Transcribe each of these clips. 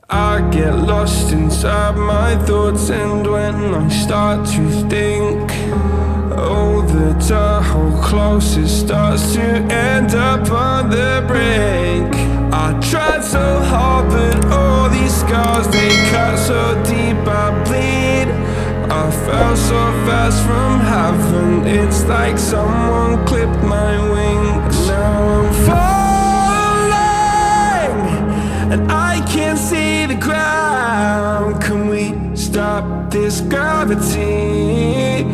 I get lost inside my thoughts, and when I start to think, oh, the Tahoe closest starts to end up on the brink. I tried so hard, but all these scars, they cut so deep I bleed. I fell so fast from heaven, it's like someone clipped my wings. Now I'm falling, and I can't see the ground. Can we stop this gravity?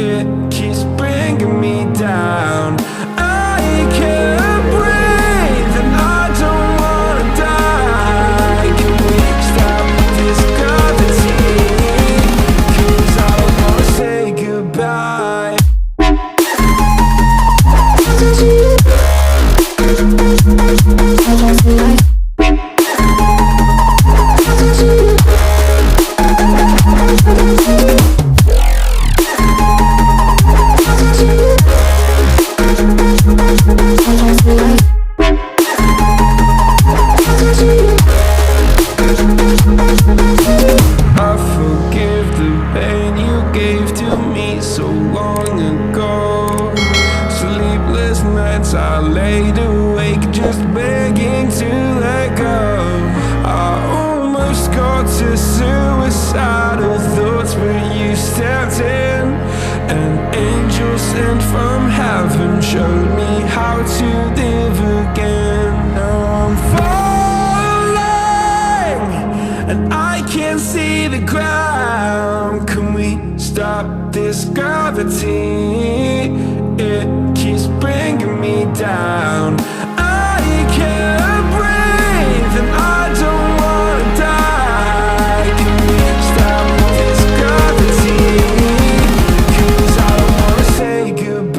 It keeps bringing me down. I can't breathe, and I don't wanna die. Can we stop this gravity? 'Cause I don't wanna say goodbye. I forgive the pain you gave to me so long ago. Sleepless nights I laid awake just begging to let go. I almost got to suicidal thoughts, but you stepped in. An angel sent from heaven showed me how to live again. Now I'm falling, and I can't see the ground. Can we stop this gravity? It keeps bringing me down.